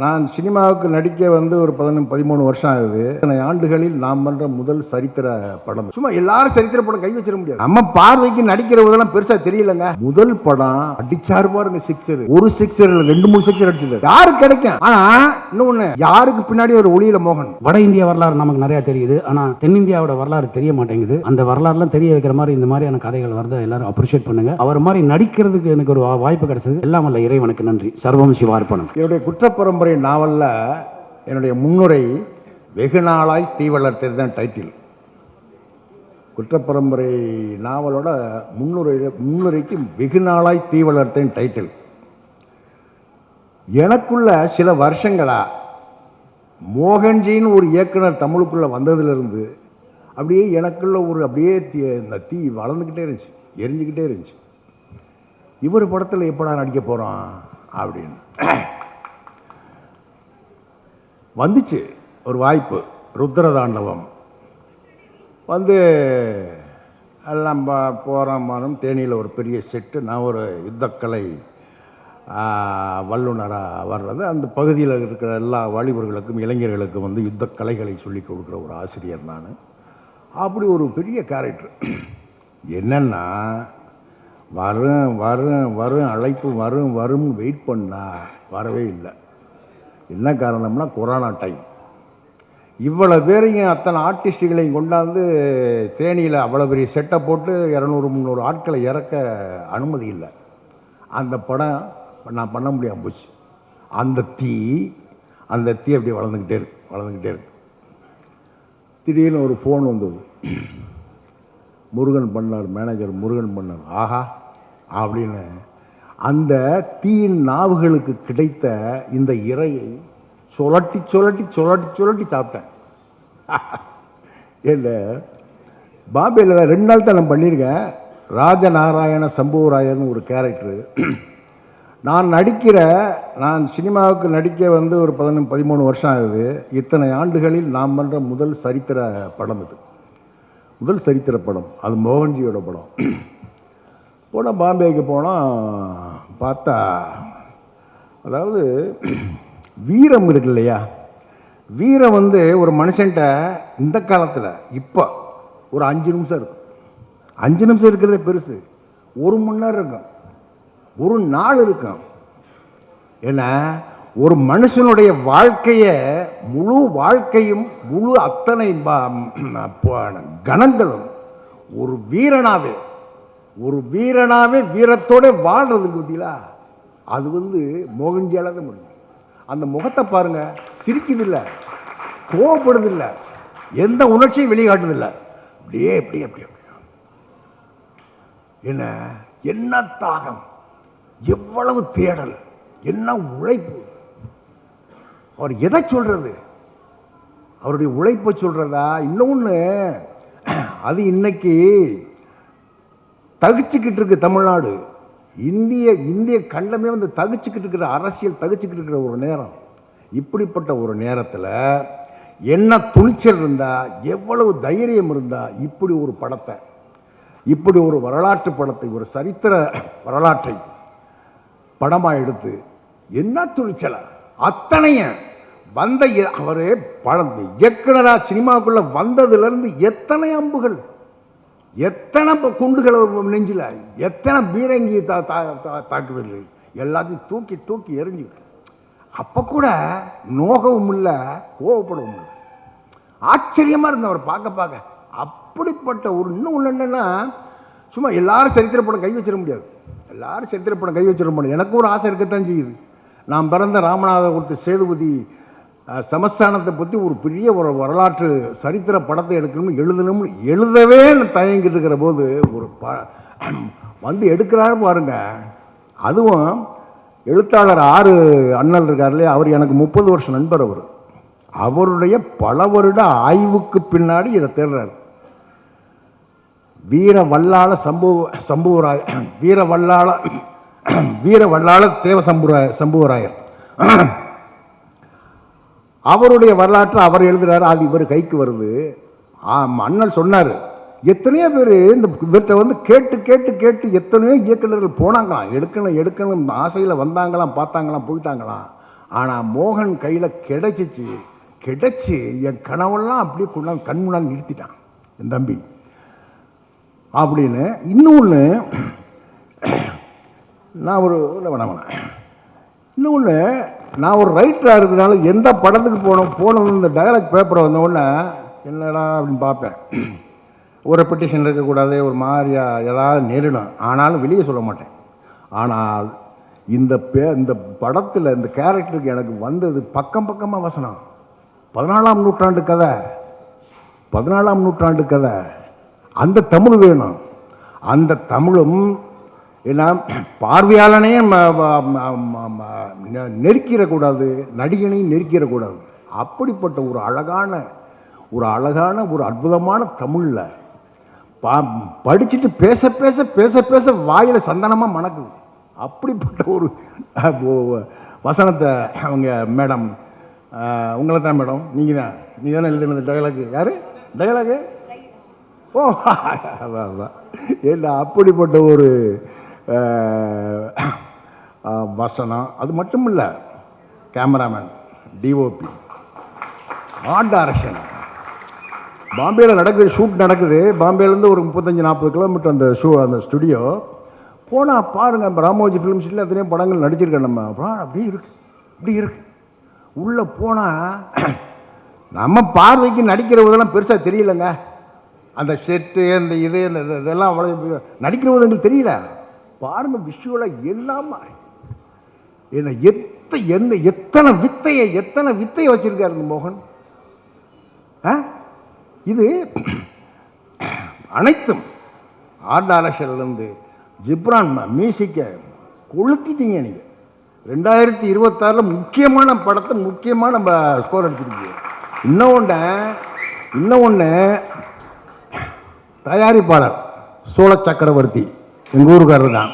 நான் சினிமாவுக்கு நடிக்க வந்து ஒரு 13 வருஷம் ஆகுது. இத்தனை ஆண்டுகளில் நாம் பண்ற முதல் சரித்திர படம். சும்மா எல்லாரும் சரித்திர படம் கை வச்சிட முடியாது. நம்ம பார்வைக்கு நடிக்கிற போதெல்லாம் பெருசா தெரியலங்க. முதல் படம் அடிச்சாரு பாருங்க சிக்ஸர். ஒரு சிக்ஸர் இல்ல 2-3 சிக்ஸர் அடிச்சது. யாருக்கு கிடைக்கும்? ஆனா இன்னொன்னு, யாருக்கு பின்னாடி ஒரு ஒளியில மோகன். வட இந்திய வரலாறு நமக்கு நிறைய தெரியுது. ஆனா தென்னிந்தியாவோட வரலாறு தெரிய மாட்டேங்குது. அந்த வரலாறுலாம் தெரிய வைக்கிற மாதிரி இந்த மாதிரியான கதைகள் வருது. எல்லாரும் அப்ரிஷியேட் பண்ணுங்க. அவர் மாதிரி நடிக்கிறதுக்கு எனக்கு ஒரு வாய்ப்பு கிடைச்சது. எல்லாம் வல்ல இறைவனுக்கு நன்றி. சர்வம் சிவார்ப்பணம். என்னுடைய குற்றப்பரம்பரை நாவல்ல என்னுடைய முன்னுரை வெகு நாளாய் தீ வளர்த்தது டைட்டில். குற்றப்பரம்பரை நாவலோட முன்னுரைக்கு வெகு நாளாய் தீ வளர்த்தேன் டைட்டில். எனக்குள்ள சில வருஷங்களா மோகன்ஜின்னு ஒரு இயக்குனர் தமிழுக்குள்ள வந்ததுலேருந்து அப்படியே எனக்குள்ள ஒரு அப்படியே இந்த தீ வளர்ந்துக்கிட்டே இருந்துச்சு, எரிஞ்சுக்கிட்டே இருந்துச்சு. இவர் படத்தில் எப்படா நடிக்க போகிறோம் அப்படின்னு வந்துச்சு ஒரு வாய்ப்பு. ருத்ரதாண்டவம் வந்து எல்லாம் போகிறோம். தேனியில் ஒரு பெரிய செட்டு. நான் ஒரு யுத்தக்கலை வல்லுநராக வர்றது. அந்த பகுதியில் இருக்கிற எல்லா வாலிபர்களுக்கும் இளைஞர்களுக்கும் வந்து யுத்த கலைகளை சொல்லிக் கொடுக்குற ஒரு ஆசிரியர் நான். அப்படி ஒரு பெரிய கேரக்டர். என்னென்னா வரும் வரும் வரும் அழைப்பு வரும் வரும்னு வெயிட் பண்ணால் வரவே இல்லை. என்ன காரணம்னா கொரோனா டைம். இவ்வளோ பேரையும் அத்தனை ஆர்டிஸ்டுகளையும் கொண்டாந்து தேனியில் அவ்வளோ பெரிய செட்டை போட்டு 200-300 ஆட்களை இறக்க அனுமதி இல்லை. அந்த படம் நான் பண்ண முடியாமல் போச்சு. அந்த தீ அப்படி வளர்ந்துக்கிட்டே இருக்கு. திடீர்னு ஒரு ஃபோன் வந்தது. முருகன் பண்ணார், மேனேஜர் முருகன் பண்ணார். ஆஹா அப்படின்னு அந்த தீயின் நாவுகளுக்கு கிடைத்த இந்த இறையை சுழட்டி சாப்பிட்டேன். என்ன பாம்பேயில் 2 நாள் தான் நான் பண்ணியிருக்கேன். ராஜநாராயண சம்புவராயர்னு ஒரு கேரக்டரு. நான் சினிமாவுக்கு நடிக்க வந்து ஒரு 13 வருஷம் ஆகுது. இத்தனை ஆண்டுகளில் நாம் பண்ணுற முதல் சரித்திர படம் இது. முதல் சரித்திர படம். அது மோகன்ஜியோட படம். போனால் பாம்பேக்கு போனால் பார்த்தா, அதாவது வீரம் இருக்கு இல்லையா, வீரம் வந்து ஒரு மனுஷன்ட்ட இந்த காலத்தில் இப்போ ஒரு 5 நிமிஷம் இருக்கும். 5 நிமிஷம் இருக்கிறதே பெருசு. 1 மணி நேரம் இருக்கும், ஒரு நாள் இருக்கும். ஏன்னா ஒரு மனுஷனுடைய முழு வாழ்க்கையும் முழு அத்தனை கணங்களும் ஒரு வீரனாவே வீரத்தோட வாழ்றதுக்கு பத்தியா, அது வந்து மோகன்ஜியால தான் முடியும். அந்த முகத்தை பாருங்க, சிரிக்குதில்லை, கோவப்படுதில்லை, எந்த உணர்ச்சியும் வெளிக்காட்டுதில்லை. அப்படியே என்ன தாகம், எவ்வளவு தேடல், என்ன உழைப்பு. அவர் எதை சொல்றது? அவருடைய உழைப்பை சொல்றதா? இன்னொன்று, அது இன்னைக்கு தகிச்சுக்கிட்டு இருக்கு தமிழ்நாடு. இந்திய கண்டமே வந்து தகிச்சுக்கிட்டு இருக்கிற, அரசியல் தகிச்சுக்கிட்டு இருக்கிற ஒரு நேரம். இப்படிப்பட்ட ஒரு நேரத்தில் என்ன துணிச்சல் இருந்தா, எவ்வளவு தைரியம் இருந்தா இப்படி ஒரு படத்தை, இப்படி ஒரு வரலாற்று படத்தை, ஒரு சரித்திர வரலாற்றை படமாக எடுத்து, என்ன துணிச்சல அத்தனையும் வந்த அவரு படம் இயக்குனரா சினிமாவுக்குள்ள வந்ததுலேருந்து எத்தனை அம்புகள், எத்தனை குண்டுகள் நெஞ்சில், எத்தனை பீரங்கி தாக்குதல்கள், எல்லாத்தையும் தூக்கி எரிஞ்சு. அப்போ கூட நோகவும் இல்லை, கோவப்படவும் இல்லை. ஆச்சரியமாக இருந்த அவர் பார்க்க. அப்படிப்பட்ட ஒரு இன்னும் என்னென்னா, சும்மா எல்லாரும் சரித்திர படம் கை வச்சிட முடியாது. எல்லாரும் சரித்திர படம் கை வச்சிட முடியாது. எனக்கு ஒரு ஆசை இருக்கத்தான் செய்யுது. நான் பிறந்த ராமநாதபுரத்து சேதுபதி சமஸ்தானத்தை பற்றி ஒரு பெரிய ஒரு வரலாற்று சரித்திர படத்தை எழுதணும்னு எழுதவே தயங்கிட்டு இருக்கிற போது ஒரு வந்து எடுக்கிறாரு பாருங்க. அதுவும் எழுத்தாளர் 6 அண்ணல் இருக்கார் இல்லையா, அவர் எனக்கு 30 வருஷம் நண்பர். அவருடைய பல வருட ஆய்வுக்கு பின்னாடி இதை தேடுறாரு. வீர வல்லாள தேவ சம்புவராயர் அவருடைய வரலாற்றை அவர் எழுதுறாரு. அது இவர் கைக்கு வருது. அண்ணல் சொன்னார், எத்தனையோ பேர் இந்த இவர்கிட்ட வந்து கேட்டு எத்தனையோ இயக்குநர்கள் போனாங்களாம், எடுக்கணும் ஆசையில் வந்தாங்களாம், பார்த்தாங்களாம், போயிட்டாங்களாம். ஆனால் மோகன் கையில் கிடைச்சி என் கனவெல்லாம் அப்படியே கொண்டாந்து கண் முன்னால் நிறுத்திட்டான் என் தம்பி அப்படின்னு. இன்னொன்று நான் இன்னொன்று நான் ஒரு ரைட்டராக இருக்கிறனால எந்த படத்துக்கு போனது இந்த டயலாக் பேப்பரை வந்தோடனே என்னடா அப்படின்னு பார்ப்பேன். ஒரு பெட்டிஷன் இருக்கக்கூடாது, ஒரு மாதிரியா ஏதாவது நேரிடும், ஆனாலும் வெளியே சொல்ல மாட்டேன். ஆனால் இந்த படத்தில் இந்த கேரக்டருக்கு எனக்கு வந்தது பக்கமாக வசனம். 14ஆம் நூற்றாண்டு கதை. அந்த தமிழ் வேணும். அந்த தமிழும் என்ன பார்வையாளனையும் நெருக்கிடக்கூடாது, நடிகனையும் நெருக்கிடக்கூடாது. அப்படிப்பட்ட ஒரு அழகான ஒரு அற்புதமான தமிழில் படிச்சுட்டு பேச வாயில் சந்தனமாக மணக்குது. அப்படிப்பட்ட ஒரு வசனத்தை அவங்க மேடம், உங்களை தான் மேடம், நீங்கள் தானே எழுதினது டயலாகு. யார் டயலாகு? ஓ அதான் ஏன்னா அப்படிப்பட்ட ஒரு வசனம். அது மட்டும் இல்லை, கேமராமேன், டிஓபி, ஆர்ட் டைரக்ஷன். பாம்பேயில் ஷூட் நடக்குது. பாம்பேலேருந்து ஒரு 35-40 கிலோமீட்டர் அந்த ஸ்டுடியோ. போனால் பாருங்கள், ராமோஜி ஃபிலிம் சிட்டியில் எத்தனையோ படங்கள் நடிச்சிருக்கேன் நம்ம. இப்படி இருக்கு உள்ளே போனால் நம்ம பார்வைக்கு நடிக்கிற போதெல்லாம் பெருசாக தெரியலைங்க. அந்த செட்டு அந்த இதெல்லாம் அவ்வளோ நடிக்கிற போது எங்களுக்கு தெரியல. பாருங்கள், விஷுவலாக எல்லாம் என்ன எத்தனை வித்தையை வச்சிருக்காரு இந்த மோகன். இது அனைத்தும் ஆர்ட் டைரக்ஷன்லேருந்து ஜிப்ரான் மியூசிக்கை கொளுத்திட்டீங்க நீங்கள். 2026 முக்கியமான படத்தை முக்கியமாக நம்ம ஸ்கோர் அடிச்சிருக்கீங்க. இன்னொன்று தயாரிப்பாளர் சோழ சக்கரவர்த்தி எங்கள் ஊருக்காரர் தான்.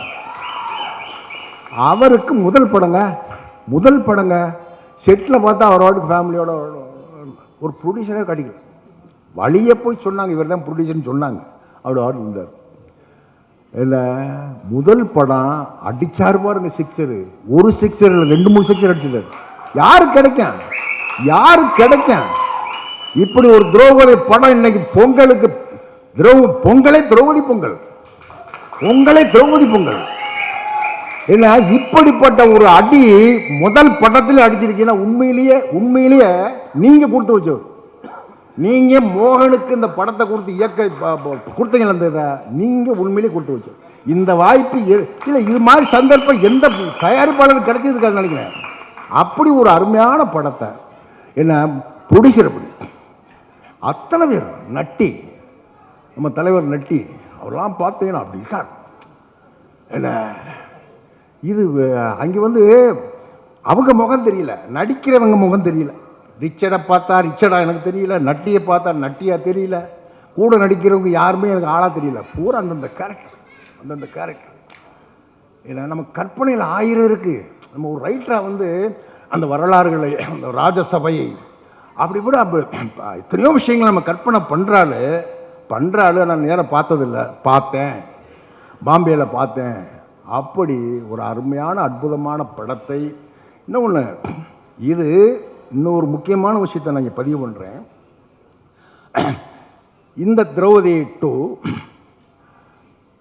அவருக்கு முதல் படங்க செட்டில் பார்த்தா அவரோட ஃபேமிலியோட ஒரு ப்ரொடியூசரே கிடைக்கல. வழியே போய் சொன்னாங்க, இவர் தான் ப்ரொடியூசர்னு சொன்னாங்க. அவர் ஆர்டர் இருந்தார். இல்லை, முதல் படம் அடிச்சார் பாருங்க சிக்ஸரு. ஒரு சிக்ஸர் இல்லை, 2-3 சிக்ஸர் அடிச்சிட்டார். யாரு கிடைக்கும் இப்படி ஒரு திரௌபதி படம்? இன்னைக்கு பொங்கலுக்கு பொங்கலே திரௌபதி பொங்கல் என்ன இப்படிப்பட்ட ஒரு அடி முதல் படத்தில் அடிச்சிருக்கீங்கன்னா உண்மையிலேயே நீங்க கொடுத்து வச்சவர். நீங்க மோகனுக்கு இந்த படத்தை கொடுத்து கொடுத்தீங்க, நீங்க உண்மையிலேயே கொடுத்து வச்சவர். இந்த வாய்ப்பு இல்லை, இது மாதிரி சந்தர்ப்பம் எந்த தயாரிப்பாளருக்கு கிடைச்சதுக்காக நினைக்கிறேன். அப்படி ஒரு அருமையான படத்தை என்ன ப்ரொடியூசர் அப்படி அத்தனை பேர் நட்டி, நம்ம தலைவர் நட்டி அவரெல்லாம் பார்த்தீங்கன்னா அப்படி இருக்கார். என்ன இது அங்கே அவங்க முகம் தெரியல, நடிக்கிறவங்க முகம் தெரியல. ரிச்சர்டை பார்த்தா ரிச்சர்டா எனக்கு தெரியல, நட்டியை பார்த்தா நட்டியா தெரியல, கூட நடிக்கிறவங்க யாருமே எனக்கு ஆளாக தெரியல. பூரா அந்தந்த கேரக்டர். ஏன்னா நம்ம கற்பனையில் 1000 இருக்குது. நம்ம ஒரு ரைட்டராக அந்த வரலாறுகளை, அந்த ராஜசபையை அப்படி கூட எத்தனையோ விஷயங்கள் நம்ம கற்பனை பண்ணுறாள். நான் நேரம் பார்த்ததில்லை, பாம்பேயில் பார்த்தேன். அப்படி ஒரு அருமையான அற்புதமான படத்தை. இன்னொன்று, இன்னொரு முக்கியமான விஷயத்தை நான் இங்கே பதிவு பண்ணுறேன். இந்த திரௌபதி 2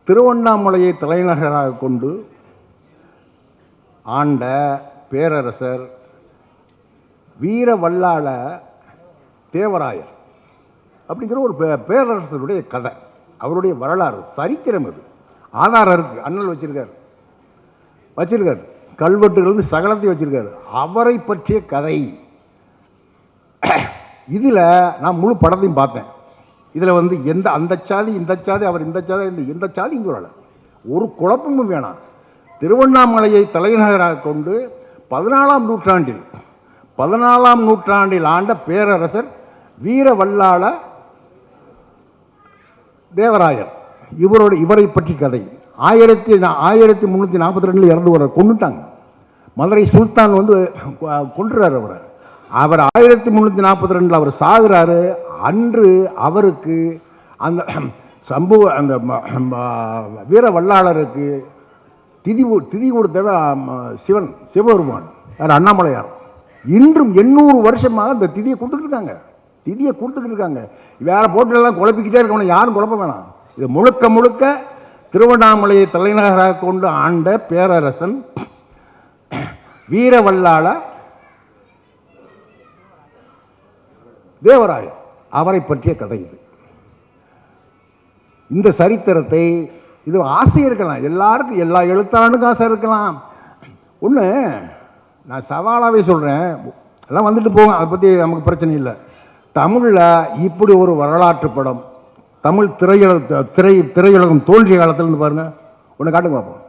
திருவண்ணாமலையை தலைநகராக கொண்டு ஆண்ட பேரரசர் வீரவல்லாள தேவராயர் அப்படிங்கிற ஒரு பேரரசருடைய கதை, அவருடைய வரலாறு, சரித்திரம். இது ஆதாரம் இருக்குது. அண்ணல் வச்சிருக்காரு, கல்வெட்டுகள் சகலத்தையும் வச்சிருக்காரு. அவரை பற்றிய கதை. இதில் நான் முழு படத்தையும் பார்த்தேன். இதில் அந்த சாதி இந்த சாதி, அவர் இந்த சாதி, எந்த சாதி இங்கே வரல, ஒரு குழப்பமும் வேணாம். திருவண்ணாமலையை தலைநகராக கொண்டு 14ஆம் நூற்றாண்டில் ஆண்ட பேரரசர் வீரவல்லாள தேவராயர், இவரை பற்றி கதை. 1342 இறந்து வர கொண்டுட்டாங்க. மதுரை சுல்தான் கொன்றுறாரு அவரை. அவர் 1342 அவர் சாகுறாரு. அன்று அவருக்கு அந்த அந்த வீரவல்லாளருக்கு திதி கொடுத்தவ சிவபெருமான், அண்ணாமலையார். இன்றும் 800 வருஷமாக இந்த திதியை கொடுத்துக்கிட்டு இருக்காங்க. வேற போட்டிலெல்லாம் குழப்பிக்கிட்டே இருக்கணும், யாரும் குழப்ப வேணாம். இது முழுக்க முழுக்க திருவண்ணாமலையை தலைநகராக கொண்டு ஆண்ட பேரரசன் வீரவல்லாள தேவராயர் அவரை பற்றிய கதை இது. இந்த சரித்திரத்தை, இது ஆசை இருக்கலாம் எல்லாருக்கும், எல்லா எழுத்தாளனுக்கும் ஆசை இருக்கலாம். ஒன்று நான் சவாலாகவே சொல்கிறேன், எல்லாம் வந்துட்டு போகும், அதை பற்றி நமக்கு பிரச்சனை இல்லை. தமிழில் இப்படி ஒரு வரலாற்று படம், தமிழ் திரையுலகம் தோன்றிய காலத்துலேருந்து பாருங்கள், ஒன்று காட்டுங்க பார்ப்போம்.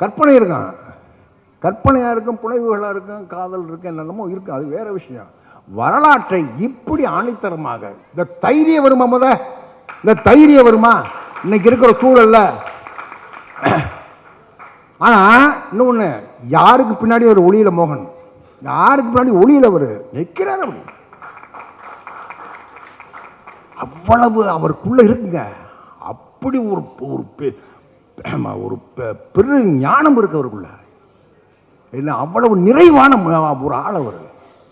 கற்பனை இருக்கும், கற்பனையாக இருக்கும், புனைவுகளாக இருக்கும், காதல் இருக்கும், என்னென்னமோ இருக்கும், அது வேறு விஷயம். வரலாற்றை இப்படி ஆணித்தரமாக இந்த தைரியம் வருமா? இந்த தைரியம் வருமா இன்னைக்கு இருக்கிற சூழல்ல? ஆனால் இன்னொன்று, யாருக்கு பின்னாடி ஒரு ஒளியில மோகன், யாருக்கு பின்னாடி ஒளியில அவர் நிற்கிறார், அப்படி அவ்வளவு அவருக்குள்ள இருக்குங்க. அப்படி ஒரு ஒரு பெரு ஞானம் இருக்கு அவருக்குள்ள. என்ன அவ்வளவு நிறைவான ஒரு ஆள் அவர்,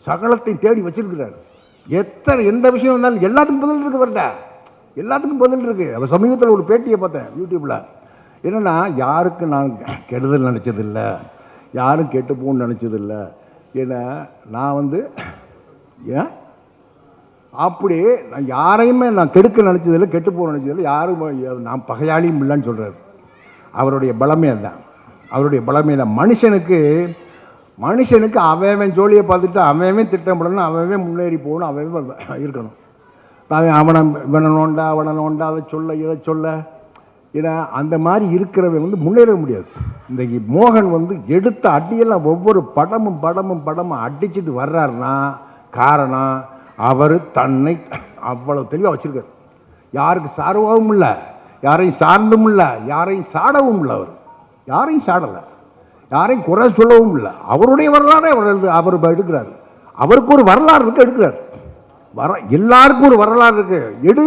சகலத்தை தேடி வச்சிருக்கிறார். எந்த விஷயம் இருந்தாலும் எல்லாத்துக்கும் பதில் இருக்கு அவர்கிட்ட, எல்லாத்துக்கும் பதில் இருக்கு. அவர் சமீபத்தில் ஒரு பேட்டியை பார்த்தேன் யூடியூப்ல. என்னன்னா, யாருக்கு நான் கெடுதல் நினைச்சதில்லை, யாரும் கெட்டு போகணும்னு நினைச்சதில்லை. ஏன்னா நான் ஏன் அப்படி நான் யாரையுமே நான் கெடுக்க நினச்சதில்லை, கெட்டு போக நினச்சதில்லை, யாரும் நான் பகையாளியும் இல்லைன்னு சொல்கிறார். அவருடைய பலமே அதுதான், அவருடைய பலமே தான். மனுஷனுக்கு அவன் ஜோலியை பார்த்துட்டு அவன் திட்டமிடணும், அவன் முன்னேறி போகணும், அவன் இருக்கணும். இவனை நோண்டா அதை சொல்ல இதை சொல்ல, ஏன்னா அந்த மாதிரி இருக்கிறவன் முன்னேற முடியாது. இன்றைக்கி மோகன் எடுத்த அடியெல்லாம் ஒவ்வொரு படமும் அடிச்சுட்டு வர்றாருன்னா காரணம் அவர் தன்னை அவ்வளவு தெளிவாக வச்சிருக்கார். யாருக்கு சார்வாகவும் இல்லை, யாரையும் சார்ந்தும் இல்லை, யாரையும் சாடவும் இல்லை. அவர் யாரையும் சாடலை, யாரையும் குறை சொல்லவும் இல்லை. அவருடைய வரலாறு அவர் எடுக்கிறார். அவருக்கு ஒரு வரலாறு இருக்கு, எடுக்கிறார். எல்லாருக்கும் ஒரு வரலாறு இருக்கு, எடு.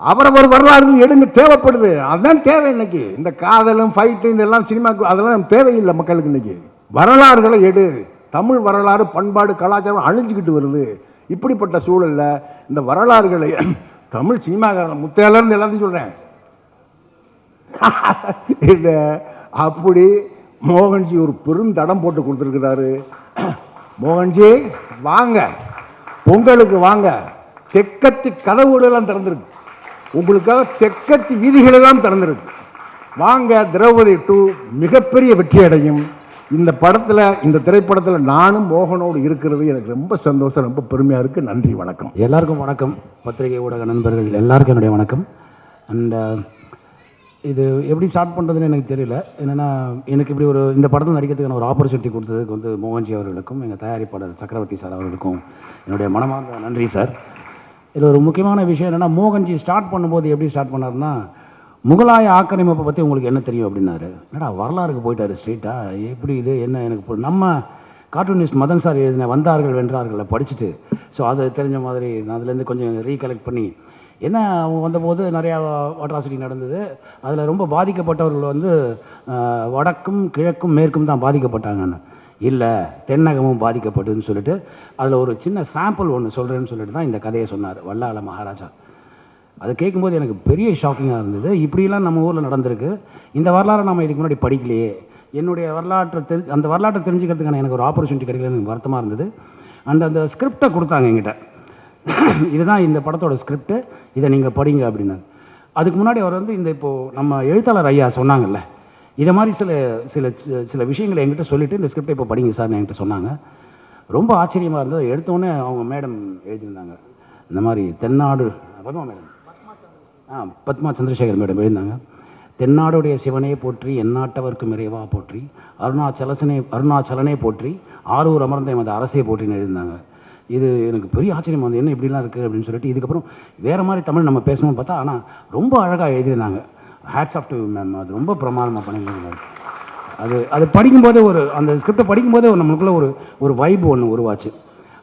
அவரவர் வரலாறு எடுங்க, தேவைப்படுது. அதுதான் தேவை. இன்னைக்கு இந்த காதலும் ஃபைட்டு இதெல்லாம் சினிமாக்கு அதெல்லாம் தேவையில்லை மக்களுக்கு. இன்னைக்கு வரலாறுகளை எடு. தமிழ் வரலாறு, பண்பாடு, கலாச்சாரம் அழிஞ்சுக்கிட்டு வருது. இப்படிப்பட்ட சூழலில் இந்த வரலாறுகளை தமிழ் சினிமாக்காரன் முத்தையிலேருந்து எல்லாத்தையும் சொல்கிறேன் இல்லை, அப்படி மோகன்ஜி ஒரு பெருந்தடம் போட்டு கொடுத்துருக்கிறாரு. மோகன்ஜி வாங்க, பொங்கலுக்கு வாங்க, தெக்கத்தி கதவுகளெல்லாம் திறந்துருக்கு, உங்களுக்காக தெக்கத்தி வீதிகளெல்லாம் திறந்துருக்கு. வாங்க, திரௌபதி 2 மிகப்பெரிய வெற்றி அடையும். இந்த படத்தில், இந்த திரைப்படத்தில் நானும் மோகனோடு இருக்கிறது எனக்கு ரொம்ப சந்தோஷம், ரொம்ப பெருமையாக இருக்குது. நன்றி, வணக்கம். எல்லாருக்கும் வணக்கம். பத்திரிகை ஊடக நண்பர்கள் எல்லாருக்கும் என்னுடைய வணக்கம். அண்ட் இது எப்படி ஸ்டார்ட் பண்ணுறதுன்னு எனக்கு தெரியல. என்னென்னா, எனக்கு இப்படி இந்த படத்தில் நடிக்கிறதுக்கான ஒரு ஆப்பர்ச்சுனிட்டி கொடுத்ததுக்கு மோகன்ஜி அவர்களுக்கும், எங்கள் தயாரிப்பாளர் சக்கரவர்த்தி சார் அவர்களுக்கும் என்னுடைய மனமார்ந்த நன்றி சார். இதில் ஒரு முக்கியமான விஷயம் என்னென்னா, மோகன்ஜி ஸ்டார்ட் பண்ணும்போது எப்படி ஸ்டார்ட் பண்ணார்னா, முகலாய ஆக்கிரமிப்பை பற்றி உங்களுக்கு என்ன தெரியும் அப்படின்னாரு. என்னடா வரலாறுக்கு போயிட்டார் ஸ்ட்ரெயிட்டாக, எப்படி இது என்ன எனக்கு நம்ம கார்ட்டூனிஸ்ட் மதன் சார் எழுதின வந்தார்கள் வென்றார்களை படிச்சுட்டு, ஸோ அது தெரிஞ்ச மாதிரி நான் அதுலேருந்து கொஞ்சம் ரீகலெக்ட் பண்ணி, என்ன அவங்க வந்தபோது நிறையா அட்ராசிட்டி நடந்தது, அதில் ரொம்ப பாதிக்கப்பட்டவர்கள் வடக்கும் கிழக்கும் மேற்கும் தான் பாதிக்கப்பட்டாங்கன்னு, இல்லை தென்னகமும் பாதிக்கப்பட்டதுன்னு சொல்லிட்டு அதில் ஒரு சின்ன சாம்பிள் ஒன்று சொல்கிறேன்னு சொல்லிட்டு தான் இந்த கதையை சொன்னார் வல்லாள மகாராஜா. அதை கேட்கும்போது எனக்கு பெரிய ஷாக்கிங்காக இருந்தது. இப்படிலாம் நம்ம ஊரில் நடந்திருக்கு, இந்த வரலாறை நம்ம இதுக்கு முன்னாடி படிக்கலையே. என்னுடைய அந்த வரலாற்றை தெரிஞ்சுக்கிறதுக்கான எனக்கு ஒரு ஆப்பர்ச்சுனிட்டி கிடைக்கலன்னு எனக்கு வருத்தமாக இருந்தது. அண்ட் அந்த ஸ்கிரிப்டை கொடுத்தாங்க என்கிட்ட, இதுதான் இந்த படத்தோட ஸ்கிரிப்டு, இதை நீங்கள் படிங்க அப்படின்னாங்க. அதுக்கு முன்னாடி அவர் இப்போது நம்ம எழுத்தாளர் ஐயா சொன்னாங்கல்ல, இதை மாதிரி சில விஷயங்களை என்கிட்ட சொல்லிவிட்டு இந்த ஸ்கிரிப்டை இப்போ படிங்க சார் என்கிட்ட சொன்னாங்க. ரொம்ப ஆச்சரியமாக இருந்தது. எடுத்தோடனே அவங்க மேடம் எழுதியிருந்தாங்க, இந்த மாதிரி தென்னாடு பத்மா சந்திரசேகர் மேடம் எழுதினாங்க. தென்னாடுடைய சிவனே போற்றி, எந்நாட்டவர்க்கும் இறைவா போற்றி, அருணாச்சலனே போற்றி, ஆரூர் அமர்ந்த எமது அரசே போற்றின்னு எழுதினாங்க. இது எனக்கு பெரிய ஆச்சரியமாக வந்து, என்ன இப்படிலாம் இருக்குது அப்படின்னு சொல்லிட்டு, இதுக்கப்புறம் வேறு மாதிரி தமிழ் நம்ம பேசணும்னு பார்த்தா, ஆனால் ரொம்ப அழகாக எழுதியிருந்தாங்க. ஹேட்ஸ் ஆஃப் டு மேம், அது ரொம்ப பிரமாதமாக பண்ணியிருந்தாங்க. அது படிக்கும்போதே அந்த ஸ்கிரிப்டை படிக்கும்போதே நம்மளுக்குள்ள ஒரு வைப் ஒன்று உருவாச்சு.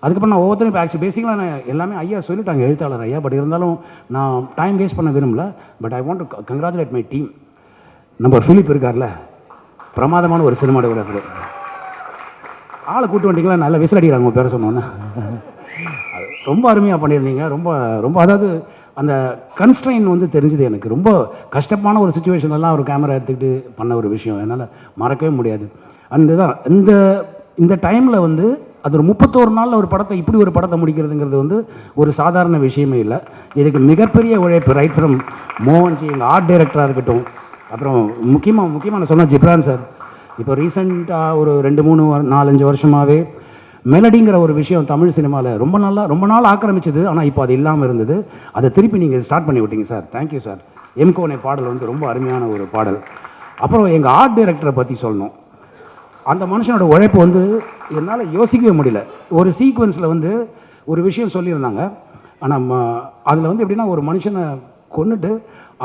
அதுக்கப்புறம் நான் ஒவ்வொருத்தரும் இப்போ ஆக்சுவலி பேசிக்கலாக நான் எல்லாமே ஐயா சொல்லிட்டாங்க, எழுத்தாளர் ஐயா. பட் இருந்தாலும் நான் டைம் வேஸ்ட் பண்ண விரும்பல. But I want to congratulate my team. நம்ம ஃபிலிப் இருக்கார்ல, பிரமாதமான ஒரு சினிமாட்டோகிராஃபர். ஆளை கூட்டு வந்துட்டீங்களா, நல்லா விசில் அடிக்கிறாங்க உங்கள் பேரை சொன்னோன்னே. ரொம்ப அருமையாக பண்ணியிருந்தீங்க. ரொம்ப ரொம்ப அதாவது அந்த கன்ஸ்ட்ரெயின் வந்து தெரிஞ்சுது எனக்கு. ரொம்ப கஷ்டமான ஒரு சுச்சுவேஷன்லாம் ஒரு கேமரா எடுத்துக்கிட்டு பண்ண ஒரு விஷயம் என்னால் மறக்கவே முடியாது. அந்த தான் இந்த டைமில் வந்து அது ஒரு 31 நாளில் ஒரு படத்தை இப்படி ஒரு படத்தை முடிக்கிறதுங்கிறது வந்து ஒரு சாதாரண விஷயமே இல்லை. இதுக்கு மிகப்பெரிய உழைப்பு ரைட் ஃப்ரம் மோகன்ஜி, எங்கள் ஆர்ட் டைரக்டராக இருக்கட்டும், அப்புறம் முக்கியமாக நான் சொன்ன ஜிப்ரான் சார். இப்போ ரீசெண்டாக ஒரு 2-3 4-5 வருஷமாகவே மெலடிங்கிற ஒரு விஷயம் தமிழ் சினிமாவில் ரொம்ப நாள் ஆக்கிரமிச்சது. ஆனால் இப்போ அது இல்லாமல் இருந்தது. அதை திருப்பி நீங்கள் ஸ்டார்ட் பண்ணி விட்டீங்க சார். Thank you sir. எம்கோனை பாடல் வந்து ரொம்ப அருமையான ஒரு பாடல். அப்புறம் எங்கள் ஆர்ட் டைரக்டரை பற்றி சொல்லணும். அந்த மனுஷனோட உழைப்பு வந்து என்னால் யோசிக்கவே முடியல. ஒரு சீக்வன்ஸில் வந்து ஒரு விஷயம் சொல்லியிருந்தாங்க. ஆனால் அதில் வந்து எப்படின்னா ஒரு மனுஷனை கொன்னுட்டு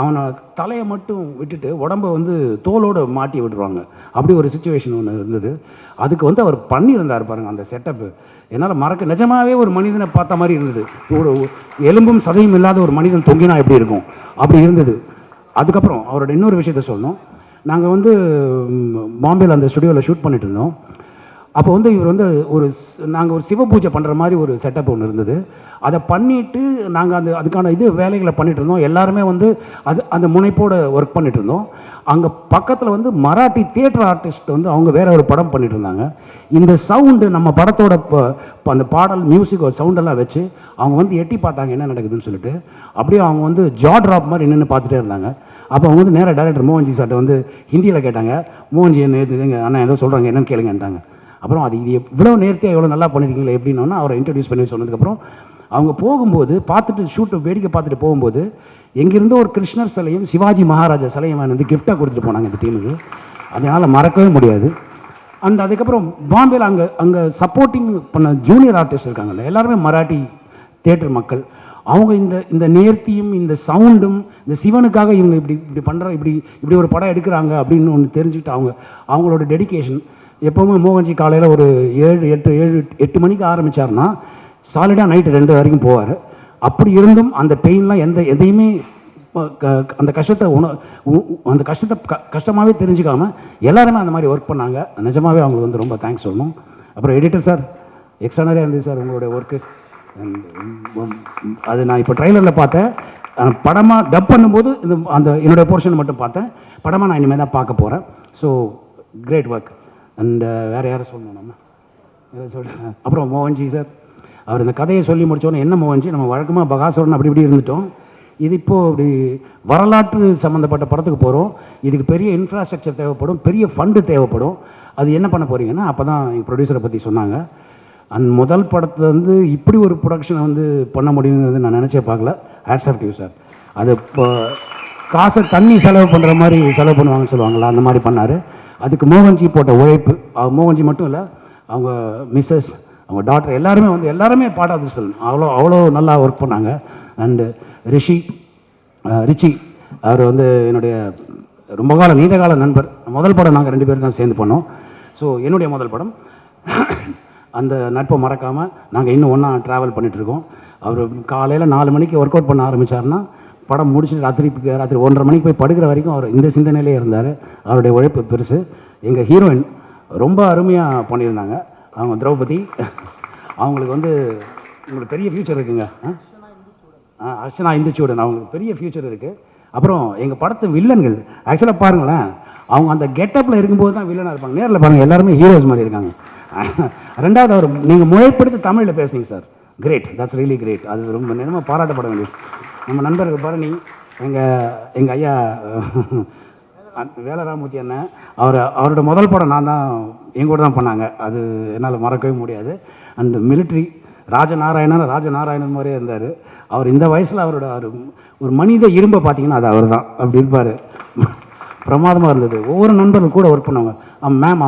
அவனை தலையை மட்டும் விட்டுட்டு உடம்பை வந்து தோலோடு மாட்டி விட்டுருவாங்க. அப்படி ஒரு சுச்சுவேஷன் ஒன்று இருந்தது. அதுக்கு வந்து அவர் பண்ணியிருந்தார் பாருங்கள் அந்த செட்டப்பு. என்னால் மறக்க நிஜமாகவே ஒரு மனிதனை பார்த்த மாதிரி இருந்தது. ஒரு எலும்பும் சதையும் இல்லாத ஒரு மனிதன் தொங்கினா எப்படி இருக்கும் அப்படி இருந்தது. அதுக்கப்புறம் அவரோட இன்னொரு விஷயத்த சொல்லணும். நாங்கள் வந்து பாம்பேயில் அந்த ஸ்டுடியோவில் ஷூட் பண்ணிட்டு இருந்தோம். அப்போ வந்து இவர் வந்து நாங்கள் ஒரு சிவ பூஜை பண்ணுற மாதிரி ஒரு செட்டப் ஒன்று இருந்தது. அதை பண்ணிவிட்டு நாங்கள் அதுக்கான வேலைகளை பண்ணிகிட்டு இருந்தோம். எல்லாருமே வந்து அந்த முனைப்போடு ஒர்க் பண்ணிகிட்டு இருந்தோம். அங்கே பக்கத்தில் வந்து மராட்டி தியேட்டர் ஆர்டிஸ்ட் வந்து அவங்க வேற ஒரு படம் பண்ணிகிட்டு இருந்தாங்க. இந்த சவுண்டு நம்ம படத்தோட அந்த பாடல் மியூசிக் சவுண்டெல்லாம் வச்சு அவங்க வந்து எட்டி பார்த்தாங்க என்ன நடக்குதுன்னு சொல்லிட்டு. அப்படியே அவங்க வந்து ஜா ட்ராப் மாதிரி நின்று பார்த்துட்டே இருந்தாங்க. அப்போ அவங்க வந்து நேராக டைரக்டர் மோகன்ஜி சார்ட்ட வந்து ஹிந்தியில் கேட்டாங்க. மோகன்ஜி என்ன எதுங்க அண்ணா ஏதோ சொல்கிறாங்க என்னன்னு கேளுங்கன்ட்டாங்க. அப்புறம் அது இது எவ்வளோ நேர்த்தியாக எவ்வளோ நல்லா பண்ணியிருக்கீங்களே எப்படின்னா அவரை இன்ட்ரடியூஸ் பண்ணி சொன்னதுக்கப்புறம் அவங்க போகும்போது பார்த்துட்டு ஷூட்டை வேடிக்கை பார்த்துட்டு போகும்போது எங்கேருந்தோ ஒரு கிருஷ்ணர் சிலையும் சிவாஜி மகாராஜா சிலையும் வந்து கிஃப்டாக கொடுத்துட்டு போனாங்க இந்த டீமுக்கு. அதனால் மறக்கவே முடியாது. அதுக்கப்புறம் பாம்பேயில் அங்கே சப்போர்ட்டிங் பண்ண ஜூனியர் ஆர்டிஸ்ட் இருக்காங்கல்ல, எல்லாருமே மராட்டி தியேட்டர் மக்கள். அவங்க இந்த நேர்த்தியும் இந்த சவுண்டும் இந்த சிவனுக்காக இவங்க இப்படி பண்ணுற இப்படி ஒரு படம் எடுக்கிறாங்க அப்படின்னு ஒன்று தெரிஞ்சுக்கிட்டு அவங்களோட டெடிக்கேஷன். எப்போவுமே மோகன்ஜி காலையில் ஒரு 7-8 மணிக்கு ஆரம்பித்தார்னா சாலிடாக நைட்டு 2 வரைக்கும் போவார். அப்படி இருந்தும் அந்த பெயின்லாம் எதையுமே அந்த கஷ்டத்தை கஷ்டமாகவே தெரிஞ்சுக்காமல் எல்லாருமே அந்த மாதிரி ஒர்க் பண்ணாங்க. நிஜமாகவே அவங்களுக்கு வந்து ரொம்ப தேங்க்ஸ் சொல்லணும். அப்புறம் எடிட்டர் சார் எக்ஸ்ட்ரானரியாக இருந்தது சார் உங்களுடைய ஒர்க்கு. அது நான் இப்போ ட்ரைலரில் பார்த்தேன். படமாக டப் பண்ணும்போது என்னுடைய போர்ஷனை மட்டும் பார்த்தேன். படமாக நான் இனிமேல் தான் பார்க்க போகிறேன். So great work. அண்ட் வேறு யாரும் சொல்லணும் நம்ம எதாவது சொல்கிறேன். அப்புறம் மோகன்ஜி சார் அவர் இந்த கதையை சொல்லி முடித்தோன்னே என்ன மோகன்ஜி நம்ம வழக்கமாக பகாசுரன் அப்படி இருந்துட்டோம். இது இப்போது இப்படி வரலாற்று சம்மந்தப்பட்ட படத்துக்கு போகிறோம். இதுக்கு பெரிய இன்ஃப்ராஸ்ட்ரக்சர் தேவைப்படும், பெரிய ஃபண்டு தேவைப்படும். அது என்ன பண்ண போகிறீங்கன்னா அப்போ தான் எங்கள் ப்ரொடியூசரை பற்றி சொன்னாங்க. முதல் படத்தில் வந்து இப்படி ஒரு ப்ரொடக்ஷனை வந்து பண்ண முடியுங்கிறது நான் நினச்சே பார்க்கல. Hats off to you sir. அது இப்போ காசை தண்ணி செலவு பண்ணுற மாதிரி செலவு பண்ணுவாங்கன்னு சொல்லுவாங்களா, அந்த மாதிரி பண்ணார். அதுக்கு மோகன்ஜி போட்ட உழைப்பு, மோகன்ஜி மட்டும் இல்லை, அவங்க மிஸ்ஸஸ், அவங்க டாக்டர் எல்லாருமே பார்ட் ஆஃப் திஸ் ஃபில்ம். அவ்வளோ நல்லா ஒர்க் பண்ணாங்க. அண்டு ரிச்சி அவர் வந்து என்னுடைய ரொம்ப நீண்ட கால நண்பர். முதல் படம் நாங்கள் 2 பேரும் தான் சேர்ந்து பண்ணோம். ஸோ என்னுடைய முதல் படம். அந்த நட்பை மறக்காமல் நாங்கள் இன்னும் ஒன்றா ட்ராவல் பண்ணிகிட்ருக்கோம். அவர் காலையில் 4 மணிக்கு ஒர்க் அவுட் பண்ண ஆரம்பித்தார்னா படம் முடிச்சுட்டு ராத்திரி 1:30 மணிக்கு போய் படுக்கிற வரைக்கும் அவர் இந்த சிந்தனையிலே இருந்தார். அவருடைய உழைப்பு பெருசு. எங்கள் ஹீரோயின் ரொம்ப அருமையாக பண்ணியிருந்தாங்க. அவங்க திரௌபதி. அவங்களுக்கு வந்து உங்களுக்கு பெரிய ஃப்யூச்சர் இருக்குங்க. அர்ச்சனா இந்துச்சூடன் அவங்களுக்கு பெரிய ஃப்யூச்சர் இருக்குது. அப்புறம் எங்கள் படத்து வில்லன்கள் ஆக்சுவலாக பாருங்களேன், அவங்க அந்த கெட்டப்பில் இருக்கும்போது தான் வில்லனாக இருப்பாங்க. நேரில் பாருங்கள் எல்லாருமே ஹீரோஸ் மாதிரி இருக்காங்க. ரெண்டாவது அவர் நீங்கள் முறைப்படுத்தி தமிழில் பேசுனீங்க sir. Great, that's really great. அது ரொம்ப நேரமாக பாராட்டப்பட வேண்டியது. நம்ம நண்பர்கள் பரணி, எங்கள் ஐயா வேலராமூர்த்தி அண்ணன், அவரோட முதல் படம் நான் தான் எங்கூட தான் பண்ணாங்க. அது என்னால் மறக்கவே முடியாது. அண்ட் மிலிட்ரி ராஜநாராயணன் மாதிரியே இருந்தார். அவர் இந்த வயசில் அவரோட ஒரு மனித இரும்பை பார்த்தீங்கன்னா அது அவர் தான் அப்படி இருப்பார். பிரமாதமாக இருந்தது. ஒவ்வொரு நண்பர்கள் கூட ஒர்க் பண்ணுவாங்க. மேம்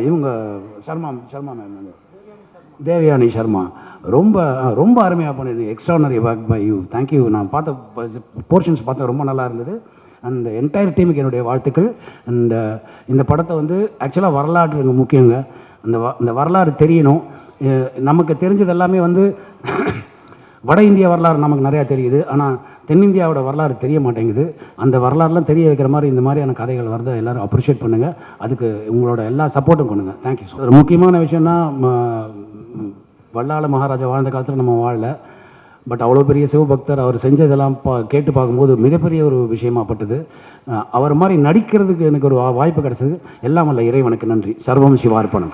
இவங்க சர்மா மேம், தேவயானி சர்மா ரொம்ப அருமையாக பண்ணியிருந்தீங்க. Extraordinary work by you. Thank you. நான் பார்த்த போர்ஷன்ஸ் பார்த்தா ரொம்ப நல்லா இருந்தது. அண்ட் என்டையர் டீமுக்கு என்னுடைய வாழ்த்துக்கள். அண்ட் இந்த படத்தை வந்து ஆக்சுவலாக வரலாற்று முக்கியங்க. இந்த வரலாறு தெரியணும். நமக்கு தெரிஞ்சது எல்லாமே வந்து வட இந்திய வரலாறு நமக்கு நிறையா தெரியுது, ஆனால் தென்னிந்தியாவோட வரலாறு தெரிய மாட்டேங்குது. அந்த வரலாறுலாம் தெரிய வைக்கிற மாதிரி இந்த மாதிரியான கதைகள் வரதை எல்லோரும் அப்ரிஷியேட் பண்ணுங்கள். அதுக்கு உங்களோட எல்லா சப்போர்ட்டும் கொடுங்க. தேங்க்யூ. ஒரு முக்கியமான விஷயம்னா, வல்லாள மகாராஜா வாழ்ந்த காலத்தில் நம்ம வாழல, பட் அவ்வளோ பெரிய சிவபக்தர், அவர் செஞ்சதெல்லாம் கேட்டு பார்க்கும்போது மிகப்பெரிய ஒரு விஷயமாப்பட்டது. அவர் மாதிரி நடிக்கிறதுக்கு எனக்கு ஒரு வாய்ப்பு கிடச்சிது. எல்லாம் வல்ல இறைவனுக்கு நன்றி. சர்வம் சிவார்ப்பணம்.